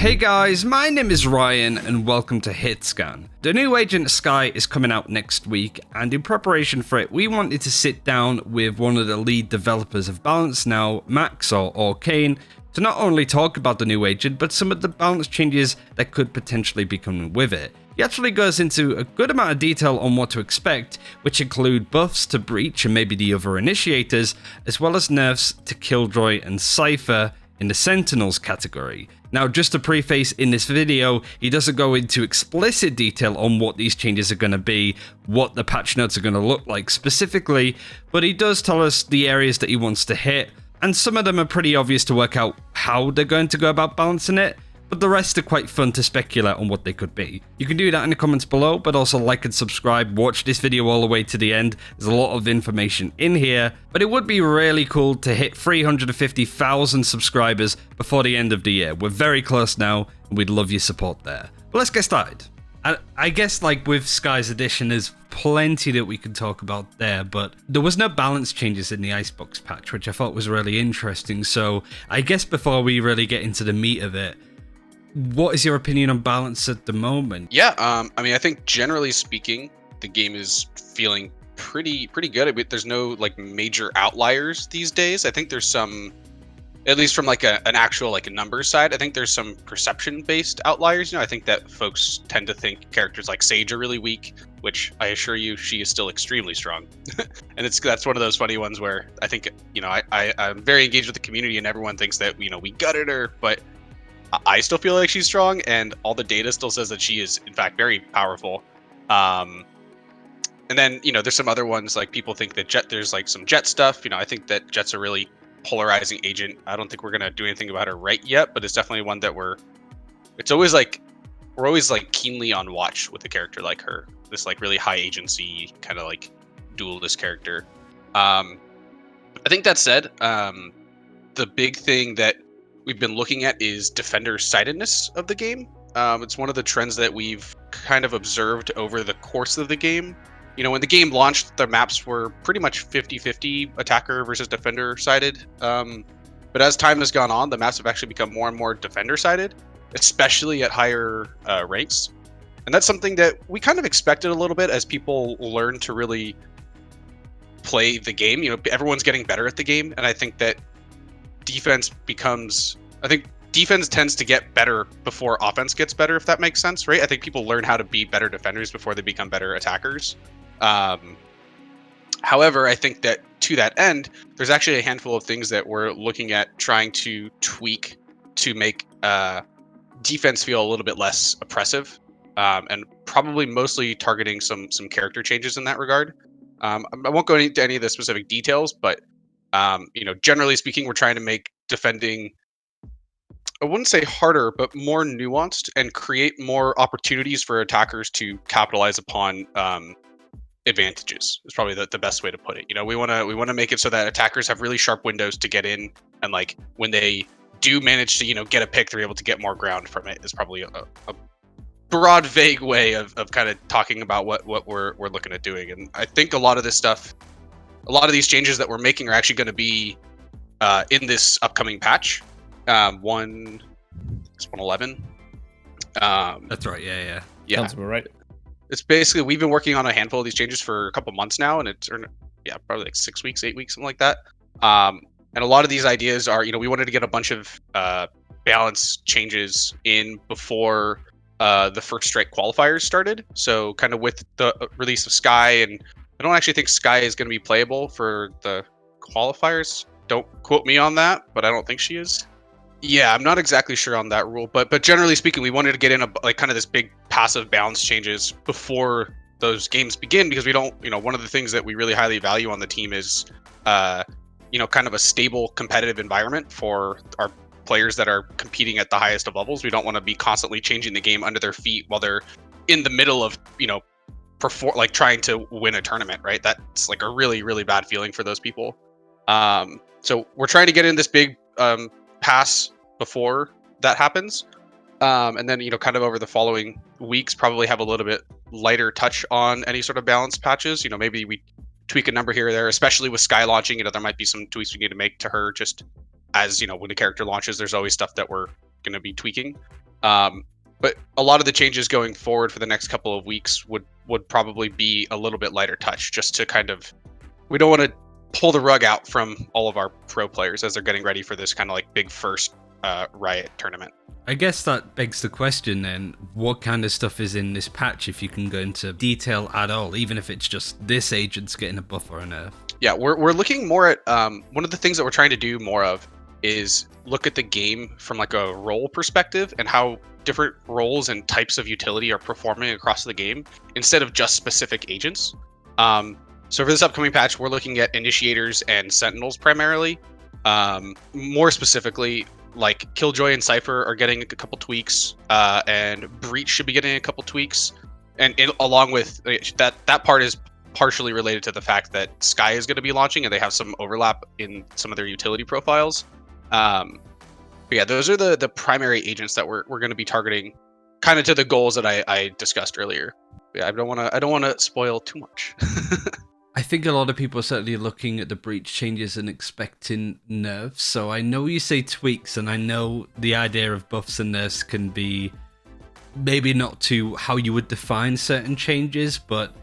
Hey guys, my name is Ryan and welcome to HitScan. The new Agent Skye is coming out next week, and in preparation for it we wanted to sit down with one of the lead developers of Balance Now, Max or Orcane, to not only talk about the new agent but some of the balance changes that could potentially be coming with it. He actually goes into a good amount of detail on what to expect, which include buffs to Breach and maybe the other initiators, as well as nerfs to Killjoy and Cypher in the Sentinels category. Now, just to preface, in this video, he doesn't go into explicit detail on what these changes are going to be, what the patch notes are going to look like specifically, but he does tell us the areas that he wants to hit, and some of them are pretty obvious to work out how they're going to go about balancing it, but the rest are quite fun to speculate on what they could be. You can do that in the comments below, but also like and subscribe, watch this video all the way to the end. There's a lot of information in here, but it would be really cool to hit 350,000 subscribers before the end of the year. We're very close now, and we'd love your support there. But let's get started. I guess like with Skye's edition, there's plenty that we could talk about there, but there was no balance changes in the Icebox patch, which I thought was really interesting. So I guess before we really get into the meat of it, what is your opinion on balance at the moment? Yeah, I mean, I think generally speaking, the game is feeling pretty good. I mean, there's no like major outliers these days. I think there's some, at least from like an actual like a numbers side, I think there's some perception-based outliers. You know, I think that folks tend to think characters like Sage are really weak, which I assure you, she is still extremely strong. And that's one of those funny ones where I think, you know, I'm very engaged with the community, and everyone thinks that, you know, we gutted her, but I still feel like she's strong, and all the data still says that she is, in fact, very powerful. And then, you know, there's some other ones, like people think that Jett, there's like some Jett stuff. You know, I think that Jett's a really polarizing agent. I don't think we're going to do anything about her right yet, but it's definitely one that we're always like keenly on watch with a character like her. This like really high agency kind of like duelist character. I think that said, the big thing that we've been looking at is defender sidedness of the game. It's one of the trends that we've kind of observed over the course of the game. You know, when the game launched, the maps were pretty much 50-50 attacker versus defender sided. But as time has gone on, the maps have actually become more and more defender sided, especially at higher ranks. And that's something that we kind of expected a little bit as people learn to really play the game. You know, everyone's getting better at the game, and I think that defense tends to get better before offense gets better, if that makes sense, right? I think people learn how to be better defenders before they become better attackers. However, I think that to that end, there's actually a handful of things that we're looking at trying to tweak to make defense feel a little bit less oppressive, and probably mostly targeting some character changes in that regard. I won't go into any of the specific details, but you know, generally speaking, we're trying to make defending, I wouldn't say harder, but more nuanced, and create more opportunities for attackers to capitalize upon advantages. Is probably the best way to put it. You know, we want to make it so that attackers have really sharp windows to get in, and like when they do manage to, you know, get a pick, they're able to get more ground from it. Is probably a broad, vague way of kind of talking about what we're looking at doing. And I think a lot of this stuff, a lot of these changes that we're making are actually going to be in this upcoming patch. 111. That's right, yeah. Sounds about right. It's basically, we've been working on a handful of these changes for a couple months now, and it's probably like 6 weeks, 8 weeks, something like that. And a lot of these ideas are, you know, we wanted to get a bunch of balance changes in before the first strike qualifiers started. So kind of with the release of Skye, and I don't actually think Skye is going to be playable for the qualifiers. Don't quote me on that, but I don't think she is. Yeah, I'm not exactly sure on that rule, but generally speaking, we wanted to get in a like kind of this big passive balance changes before those games begin, because we don't, you know, one of the things that we really highly value on the team is, you know, kind of a stable competitive environment for our players that are competing at the highest of levels. We don't want to be constantly changing the game under their feet while they're in the middle of, you know, like trying to win a tournament, right? That's like a really, really bad feeling for those people. So we're trying to get in this big pass before that happens, and then, you know, kind of over the following weeks, probably have a little bit lighter touch on any sort of balance patches. You know, maybe we tweak a number here or there, especially with Skye launching. You know, there might be some tweaks we need to make to her, just as, you know, when the character launches, there's always stuff that we're going to be tweaking. But a lot of the changes going forward for the next couple of weeks would probably be a little bit lighter touch, just to kind of, we don't want to pull the rug out from all of our pro players as they're getting ready for this kind of like big first Riot tournament. I guess that begs the question then, what kind of stuff is in this patch, if you can go into detail at all, even if it's just this agent's getting a buff or a nerf? Yeah, we're looking more at, one of the things that we're trying to do more of is look at the game from like a role perspective and how different roles and types of utility are performing across the game instead of just specific agents. So for this upcoming patch, we're looking at initiators and sentinels primarily. More specifically, like Killjoy and Cypher are getting a couple tweaks, and Breach should be getting a couple tweaks, and along with that part is partially related to the fact that Skye is going to be launching, and they have some overlap in some of their utility profiles. But yeah, those are the primary agents that we're going to be targeting, kind of to the goals that I discussed earlier. Yeah, I don't want to spoil too much. I think a lot of people are certainly looking at the breach changes and expecting nerfs. So I know you say tweaks, and I know the idea of buffs and nerfs can be maybe not to how you would define certain changes, but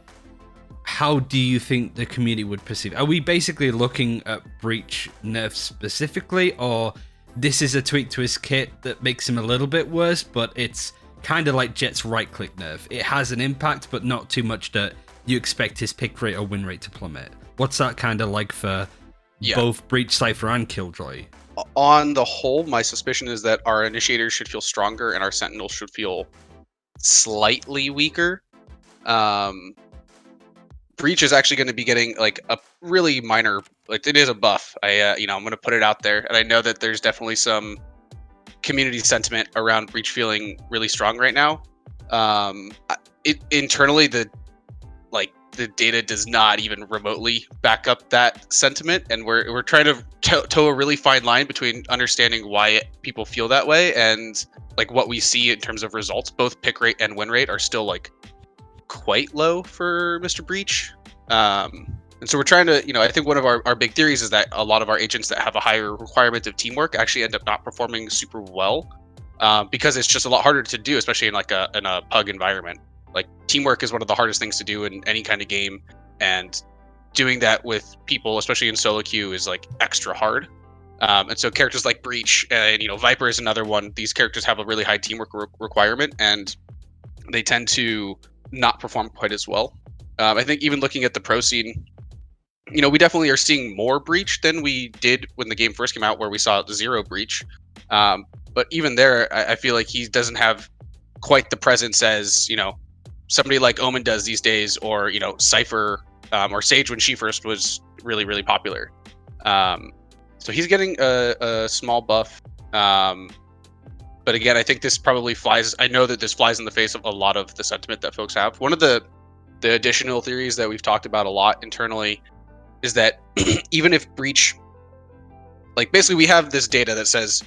how do you think the community would perceive? Are we basically looking at breach nerfs specifically, or this is a tweak to his kit that makes him a little bit worse, but it's kind of like Jett's right click nerf? It has an impact, but not too much that you expect his pick rate or win rate to plummet. What's that kind of like for both Breach, Cypher, and Killjoy? On the whole, my suspicion is that our initiators should feel stronger and our sentinels should feel slightly weaker. Breach is actually going to be getting like a really minor, like it is a buff. I'm going to put it out there, and I know that there's definitely some community sentiment around Breach feeling really strong right now. Internally, the data does not even remotely back up that sentiment, and we're trying to toe a really fine line between understanding why people feel that way and like what we see in terms of results. Both pick rate and win rate are still like quite low for Mr. Breach, and so we're trying to, I think one of our big theories is that a lot of our agents that have a higher requirement of teamwork actually end up not performing super well, because it's just a lot harder to do, especially in like in a pug environment. Like teamwork is one of the hardest things to do in any kind of game, and doing that with people, especially in solo queue, is like extra hard. And so characters like Breach and Viper is another one. These characters have a really high teamwork requirement, and they tend to not perform quite as well. I think even looking at the pro scene, we definitely are seeing more Breach than we did when the game first came out, where we saw 0 Breach. But even there, I feel like he doesn't have quite the presence as somebody like Omen does these days, or Cypher or Sage when she first was really, really popular. So he's getting a small buff, but again, I think this probably flies. I know that this flies in the face of a lot of the sentiment that folks have. One of the additional theories that we've talked about a lot internally is that even if Breach, like basically we have this data that says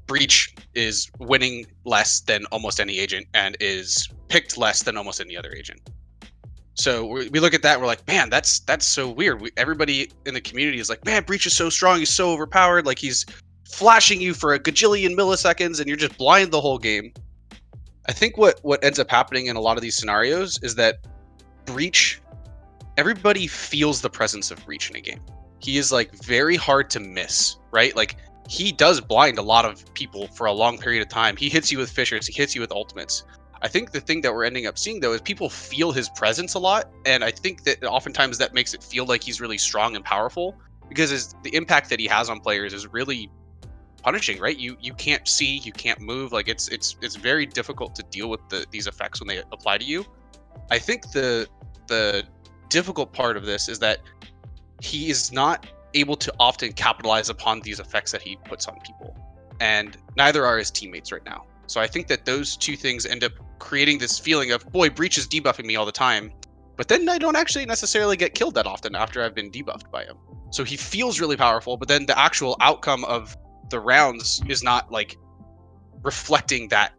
Breach is winning less than almost any agent and is picked less than almost any other agent. So we look at that and we're like, man, that's so weird. Everybody in the community is like, man, Breach is so strong, he's so overpowered, like he's flashing you for a gajillion milliseconds and you're just blind the whole game. I think what ends up happening in a lot of these scenarios is that Breach, everybody feels the presence of Breach in a game. He is like very hard to miss, right? Like he does blind a lot of people for a long period of time. He hits you with fishers, he hits you with ultimates. I think the thing that we're ending up seeing though is people feel his presence a lot, and I think that oftentimes that makes it feel like he's really strong and powerful, because the impact that he has on players is really punishing, right? You can't see, you can't move, like it's very difficult to deal with these effects when they apply to you. I think the difficult part of this is that he is not able to often capitalize upon these effects that he puts on people, and neither are his teammates right now. So I think that those two things end up creating this feeling of, boy, Breach is debuffing me all the time, but then I don't actually necessarily get killed that often after I've been debuffed by him. So he feels really powerful, but then the actual outcome of the rounds is not like reflecting that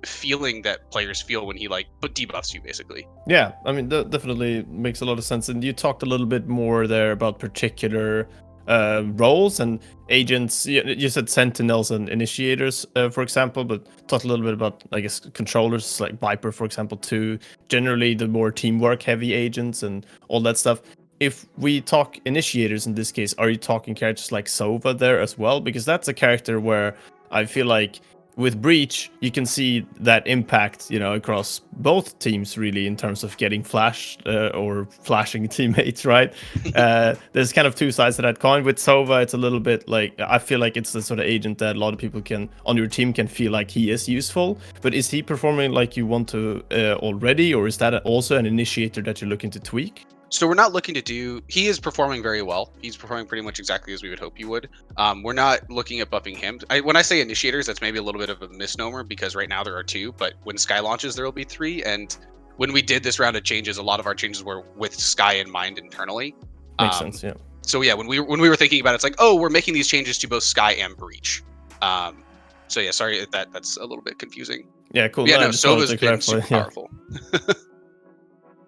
feeling that players feel when he like debuffs you, basically. Yeah, I mean that definitely makes a lot of sense. And you talked a little bit more there about particular roles and agents. You said Sentinels and initiators, for example, but talk a little bit about, I guess, controllers like Viper, for example, too. Generally, the more teamwork heavy agents and all that stuff. If we talk initiators in this case, are you talking characters like Sova there as well? Because that's a character where I feel like with Breach, you can see that impact, across both teams really in terms of getting flashed or flashing teammates, right? There's kind of two sides to that coin. With Sova, it's a little bit like, I feel like it's the sort of agent that a lot of people on your team can feel like he is useful. But is he performing like you want to already, or is that also an initiator that you're looking to tweak? So we're not looking to do. He is performing very well. He's performing pretty much exactly as we would hope he would. We're not looking at buffing him. When I say initiators, that's maybe a little bit of a misnomer because right now there are 2, but when Skye launches, there will be 3. And when we did this round of changes, a lot of our changes were with Skye in mind internally. Makes sense, yeah. So yeah, when we were thinking about it, it's like, oh, we're making these changes to both Skye and Breach. So yeah, sorry that's a little bit confusing. Yeah, cool. Yeah, no, Sova's been super powerful.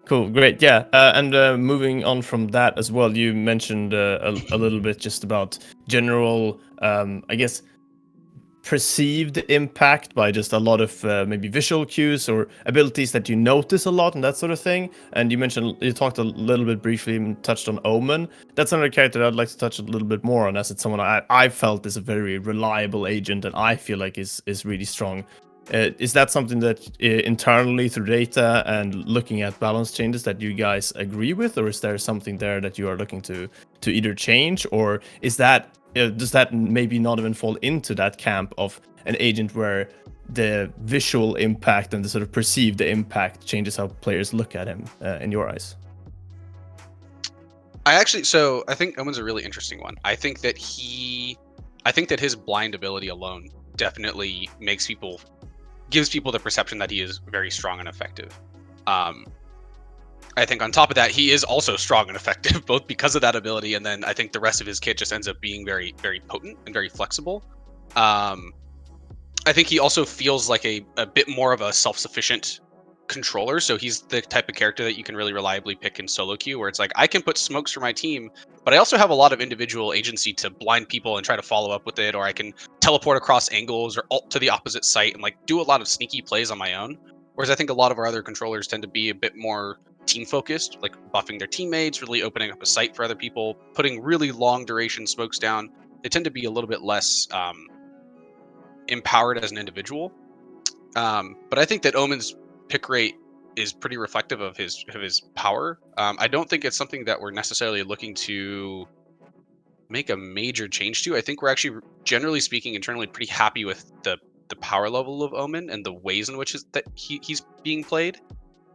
Cool, great, yeah. And moving on from that as well, you mentioned a little bit just about general, I guess, perceived impact by just a lot of maybe visual cues or abilities that you notice a lot and that sort of thing. And you talked a little bit briefly and touched on Omen. That's another character that I'd like to touch a little bit more on, as it's someone I felt is a very reliable agent and I feel like is really strong. Is that something that internally through data and looking at balance changes that you guys agree with, or is there something there that you are looking to either change, or is that does that maybe not even fall into that camp of an agent where the visual impact and the sort of perceived impact changes how players look at him in your eyes? I think Omen's a really interesting one. I think that his blind ability alone definitely gives people the perception that he is very strong and effective. I think on top of that, he is also strong and effective, both because of that ability, and then I think the rest of his kit just ends up being very, very potent and very flexible. I think he also feels like a bit more of a self-sufficient controller, so he's the type of character that you can really reliably pick in solo queue, where it's like, I can put smokes for my team, but I also have a lot of individual agency to blind people and try to follow up with it, or I can teleport across angles or ult to the opposite site and like do a lot of sneaky plays on my own. Whereas I think a lot of our other controllers tend to be a bit more team focused, like buffing their teammates, really opening up a site for other people, putting really long duration smokes down. They tend to be a little bit less empowered as an individual. But I think that Omen's pick rate is pretty reflective of his power. I don't think it's something that we're necessarily looking to make a major change to. I think we're actually, generally speaking, internally pretty happy with the power level of Omen and the ways in which he's being played.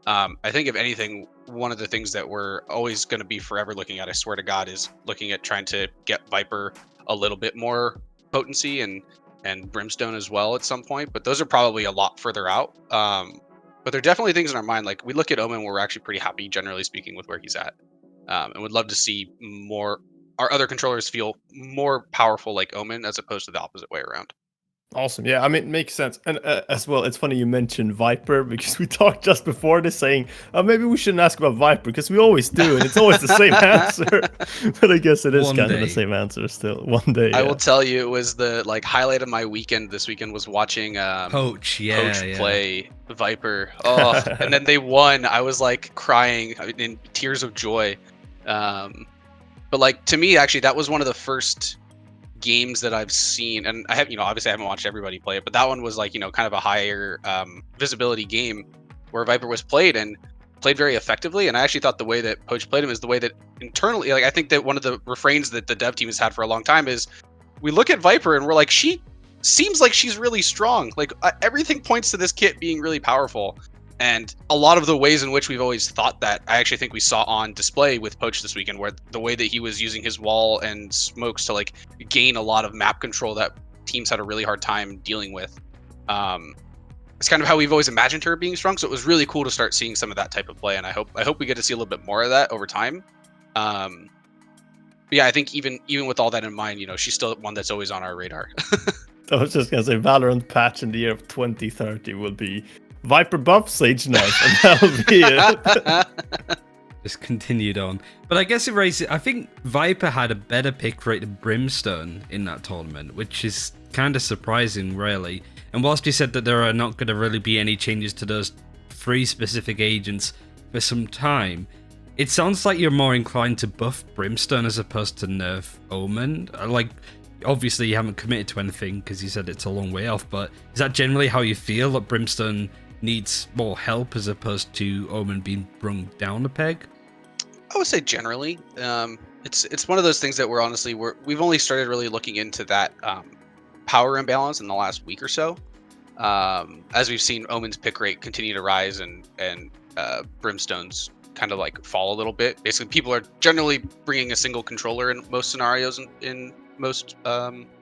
I think if anything, one of the things that we're always going to be forever looking at, I swear to God, is looking at trying to get Viper a little bit more potency and Brimstone as well at some point. But those are probably a lot further out. But there are definitely things in our mind. Like we look at Omen, we're actually pretty happy, generally speaking, with where he's at, and would love to see our other controllers feel more powerful like Omen, as opposed to the opposite way around. Awesome. Yeah, I mean, it makes sense. And as well, it's funny you mentioned Viper, because we talked just before this saying, maybe we shouldn't ask about Viper, because we always do, and it's always the same answer. But I guess it is kind of the same answer still. One day. I will tell you, it was the highlight of my weekend this weekend was watching Poach play Viper. Oh, and then they won. I was like crying in tears of joy. But like, to me, actually, that was one of the first games that I've seen, and I have, obviously I haven't watched everybody play it, but that one was like, kind of a higher visibility game where Viper was played very effectively. And I actually thought the way that Poach played him is the way that internally, like, I think that one of the refrains that the dev team has had for a long time is, we look at Viper and we're like, she seems like she's really strong. Like everything points to this kit being really powerful. And a lot of the ways in which we've always thought that, I actually think we saw on display with Poach this weekend, where the way that he was using his wall and smokes to like gain a lot of map control that teams had a really hard time dealing with. It's kind of how we've always imagined her being strong. So it was really cool to start seeing some of that type of play. And I hope we get to see a little bit more of that over time. But yeah, I think even with all that in mind, she's still one that's always on our radar. I was just going to say, Valorant patch in the year of 2030 will be Viper buff Sage nerf, and that'll be it. just continued on. But I guess it raises. I think Viper had a better pick rate than Brimstone in that tournament, which is kind of surprising, really. And whilst you said that there are not going to really be any changes to those 3 specific agents for some time, it sounds like you're more inclined to buff Brimstone as opposed to nerf Omen. Like, obviously you haven't committed to anything because you said it's a long way off, but is that generally how you feel, that Brimstone needs more help as opposed to Omen being brung down a peg? I would say generally, it's one of those things that we've only started really looking into that power imbalance in the last week or so, as we've seen Omen's pick rate continue to rise and Brimstone's kind of like fall a little bit. Basically, people are generally bringing a single controller in most scenarios in most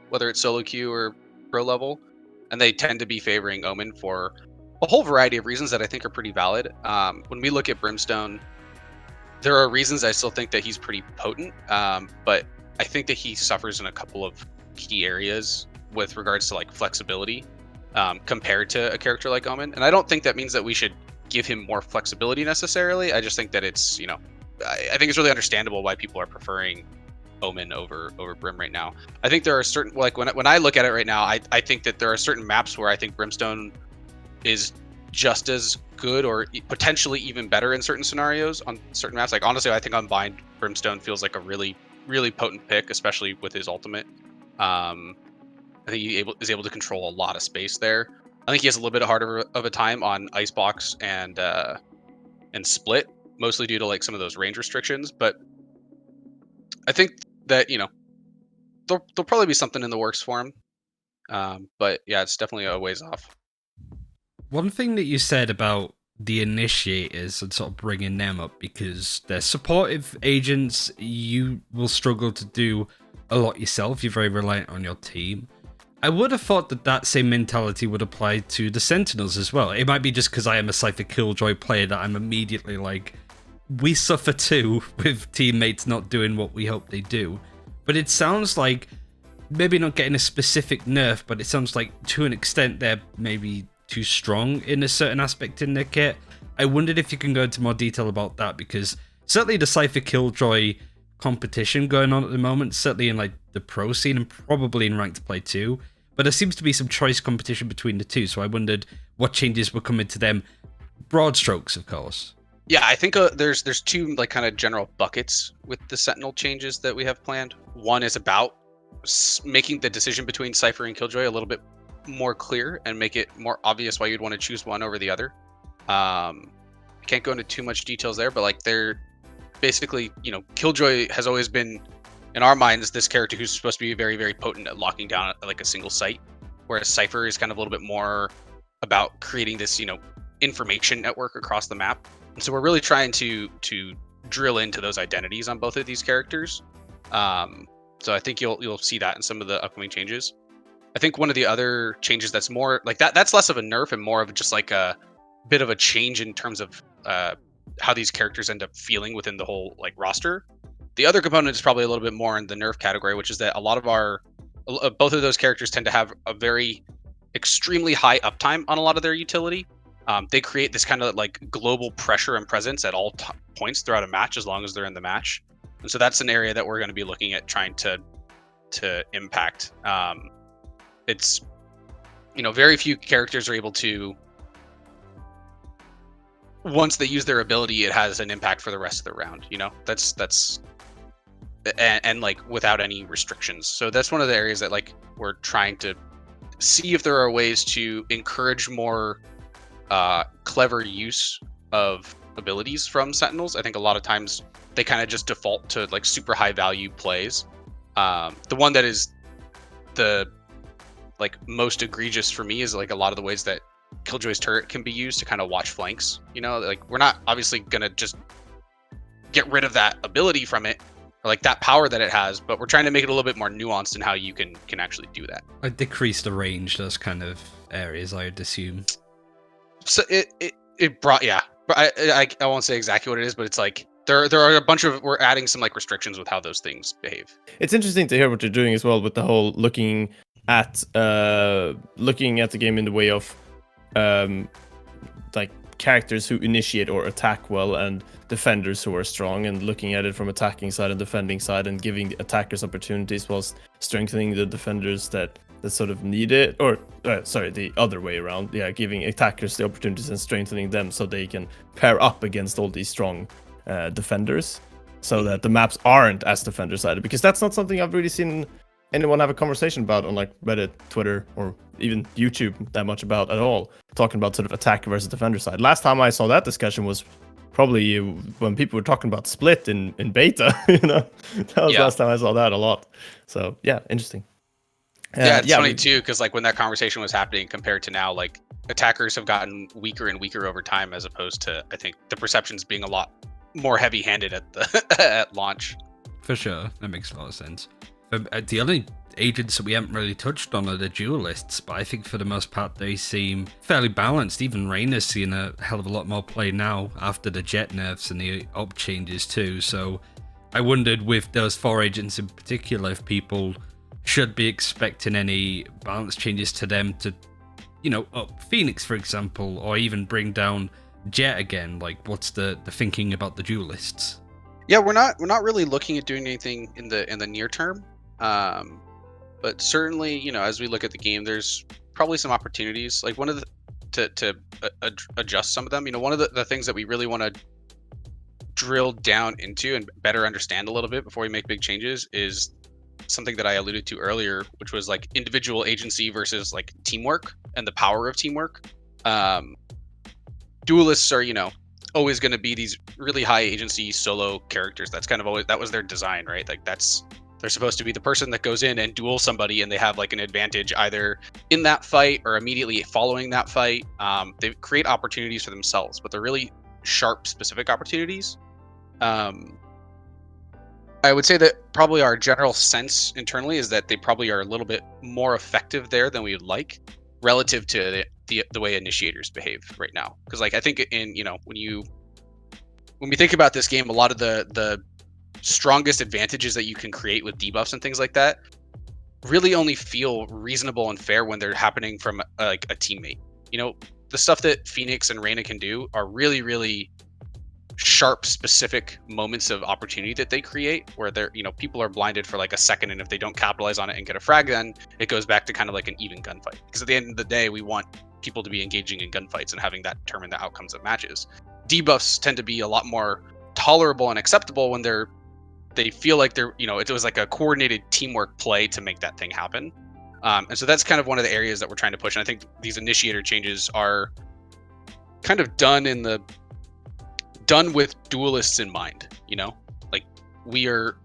whether it's solo queue or pro level, and they tend to be favoring Omen for a whole variety of reasons that I think are pretty valid. When we look at Brimstone, there are reasons I still think that he's pretty potent, but I think that he suffers in a couple of key areas with regards to like flexibility compared to a character like Omen. And I don't think that means that we should give him more flexibility necessarily. I just think that it's, I think it's really understandable why people are preferring Omen over Brim right now. I think there are certain, like when I look at it right now, I think that there are certain maps where I think Brimstone is just as good or potentially even better in certain scenarios on certain maps. Like honestly, I think on Bind, Brimstone feels like a really, really potent pick, especially with his ultimate. I think he is able to control a lot of space there. I think he has a little bit harder of a time on Icebox and Split, mostly due to like some of those range restrictions. But I think that there'll probably be something in the works for him. But yeah, it's definitely a ways off. One thing that you said about the initiators and sort of bringing them up, because they're supportive agents, you will struggle to do a lot yourself. You're very reliant on your team. I would have thought that same mentality would apply to the Sentinels as well. It might be just because I am a Cypher Killjoy player that I'm immediately like, we suffer too with teammates not doing what we hope they do. But it sounds like maybe not getting a specific nerf, but it sounds like to an extent they're maybe too strong in a certain aspect in their kit. I wondered if you can go into more detail about that, because certainly the Cypher Killjoy competition going on at the moment, certainly in like the pro scene and probably in ranked play too, but there seems to be some choice competition between the two, so I wondered what changes were coming to them. Broad strokes, of course. Yeah, I think there's 2 like kind of general buckets with the Sentinel changes that we have planned. One is about making the decision between Cypher and Killjoy a little bit more clear and make it more obvious why you'd want to choose one over the other. I can't go into too much details there, but like they're basically, Killjoy has always been, in our minds, this character who's supposed to be very, very potent at locking down like a single site, whereas Cypher is kind of a little bit more about creating this, information network across the map. And so we're really trying to drill into those identities on both of these characters. So I think you'll see that in some of the upcoming changes. I think one of the other changes that's more like that's less of a nerf and more of just like a bit of a change in terms of how these characters end up feeling within the whole like roster. The other component is probably a little bit more in the nerf category, which is that a lot of both of those characters tend to have a very extremely high uptime on a lot of their utility. They create this kind of like global pressure and presence at all points throughout a match, as long as they're in the match. And so that's an area that we're going to be looking at trying to impact. It's, very few characters are able to, once they use their ability, it has an impact for the rest of the round. That's and like without any restrictions. So that's one of the areas that like we're trying to see if there are ways to encourage more clever use of abilities from Sentinels. I think a lot of times they kind of just default to like super high value plays. The one that is the like most egregious for me is like a lot of the ways that Killjoy's turret can be used to kind of watch flanks. Like we're not obviously gonna just get rid of that ability from it, or like that power that it has, but we're trying to make it a little bit more nuanced in how you can actually do that. I decrease the range, those kind of areas, I would assume. So it brought, yeah, but I won't say exactly what it is, but it's like there are a bunch of, we're adding some like restrictions with how those things behave. It's interesting to hear what you're doing as well with the whole looking at the game in the way of like characters who initiate or attack well, and defenders who are strong, and looking at it from attacking side and defending side, and giving the attackers opportunities whilst strengthening the defenders that sort of need it, or sorry, the other way around. Yeah, giving attackers the opportunities and strengthening them so they can pair up against all these strong defenders, so that the maps aren't as defender-sided, because that's not something I've really seen anyone have a conversation about on like Reddit, Twitter, or even YouTube that much about at all, talking about sort of attacker versus defender side. Last time I saw that discussion was probably when people were talking about split in beta. That was last time I saw that a lot. So yeah, interesting. It's funny too, because like when that conversation was happening compared to now, like attackers have gotten weaker and weaker over time, as opposed to, I think, the perceptions being a lot more heavy-handed at the at launch. For sure, that makes a lot of sense. The only agents that we haven't really touched on are the duelists, but I think for the most part they seem fairly balanced. Even Reyna's seen a hell of a lot more play now after the Jett nerfs and the op changes too. So I wondered, with those 4 agents in particular, if people should be expecting any balance changes to them to, up Phoenix, for example, or even bring down Jett again. Like, what's the thinking about the duelists? Yeah, we're not really looking at doing anything in the near term. But certainly, as we look at the game, there's probably some opportunities. Like one of the to adjust some of them. One of the things that we really want to drill down into and better understand a little bit before we make big changes is something that I alluded to earlier, which was like individual agency versus like teamwork and the power of teamwork. Duelists are, always going to be these really high agency solo characters. That's kind of always, that was their design, right? Like they're supposed to be the person that goes in and duels somebody, and they have like an advantage either in that fight or immediately following that fight. They create opportunities for themselves, but they're really sharp, specific opportunities. I would say that probably our general sense internally is that they probably are a little bit more effective there than we would like, relative to the way initiators behave right now. Because like I think in when we think about this game, a lot of the strongest advantages that you can create with debuffs and things like that really only feel reasonable and fair when they're happening from like a teammate. The stuff that Phoenix and Reyna can do are really, really sharp, specific moments of opportunity that they create, where they're people are blinded for like a second, and if they don't capitalize on it and get a frag, then it goes back to kind of like an even gunfight. Because at the end of the day, we want people to be engaging in gunfights and having that determine the outcomes of matches. Debuffs tend to be a lot more tolerable and acceptable when they feel like it was like a coordinated teamwork play to make that thing happen. And so that's kind of one of the areas that we're trying to push. And I think these initiator changes are kind of done with duelists in mind. Like we're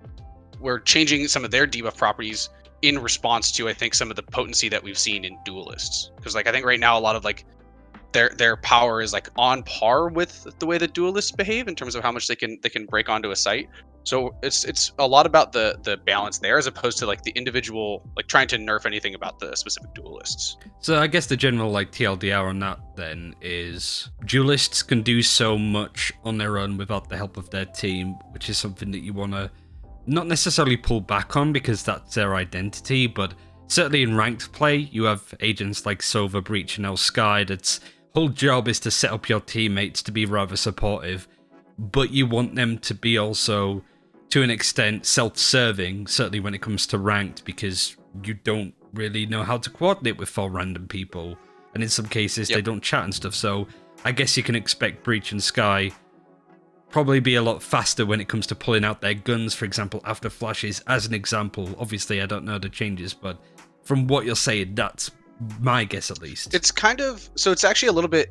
changing some of their debuff properties in response to, I think, some of the potency that we've seen in duelists. Because like I think right now a lot of like their power is like on par with the way that duelists behave in terms of how much they can break onto a site. So it's a lot about the balance there, as opposed to like the individual, like trying to nerf anything about the specific duelists. So I guess the general like TLDR on that then is duelists can do so much on their own without the help of their team, which is something that you want to not necessarily pull back on because that's their identity, but certainly in ranked play, you have agents like Sova, Breach, and Skye that's whole job is to set up your teammates to be rather supportive, but you want them to be also, to an extent, self-serving, certainly when it comes to ranked, because you don't really know how to coordinate with 4 random people, and in some cases they don't chat and stuff. So I guess you can expect Breach and Skye probably be a lot faster when it comes to pulling out their guns, for example, after flashes, as an example. Obviously I don't know the changes, but from what you're saying, that's my guess at least. It's kind of, so it's actually a little bit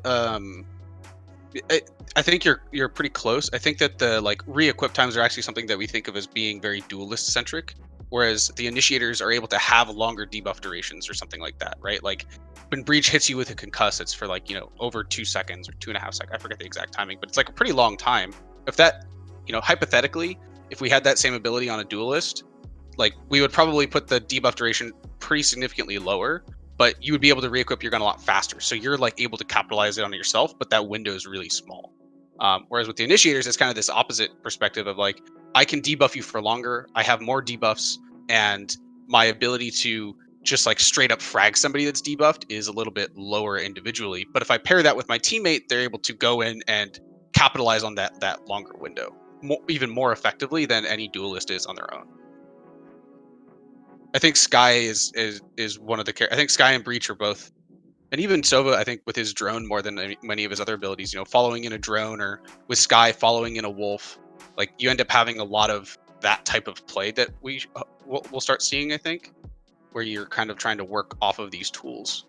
I think you're pretty close. I think that the like re-equip times are actually something that we think of as being very duelist centric, whereas the initiators are able to have longer debuff durations or something like that, right? Like when Breach hits you with a concuss, it's for like over 2 seconds or 2.5 seconds. I forget the exact timing, but it's like a pretty long time. If that, hypothetically, if we had that same ability on a duelist, like we would probably put the debuff duration pretty significantly lower, but you would be able to re-equip your gun a lot faster. So you're like able to capitalize it on yourself, but that window is really small. Whereas with the initiators, it's kind of this opposite perspective of like, I can debuff you for longer. I have more debuffs, and my ability to just like straight up frag somebody that's debuffed is a little bit lower individually. But if I pair that with my teammate, they're able to go in and capitalize on that longer window even more effectively than any duelist is on their own. I think Skye is one of the I think Skye and Breach are both, and even Sova, I think with his drone more than many of his other abilities, following in a drone, or with Skye following in a wolf, like you end up having a lot of that type of play that we'll start seeing, I think, where you're kind of trying to work off of these tools.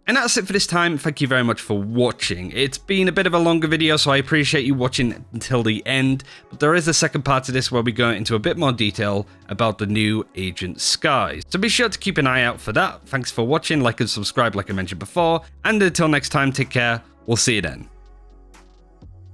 And that's it for this time. Thank you very much for watching. It's been a bit of a longer video, so I appreciate you watching until the end. But there is a second part to this where we go into a bit more detail about the new Agent Skye. So be sure to keep an eye out for that. Thanks for watching. Like and subscribe like I mentioned before. And until next time, take care. We'll see you then.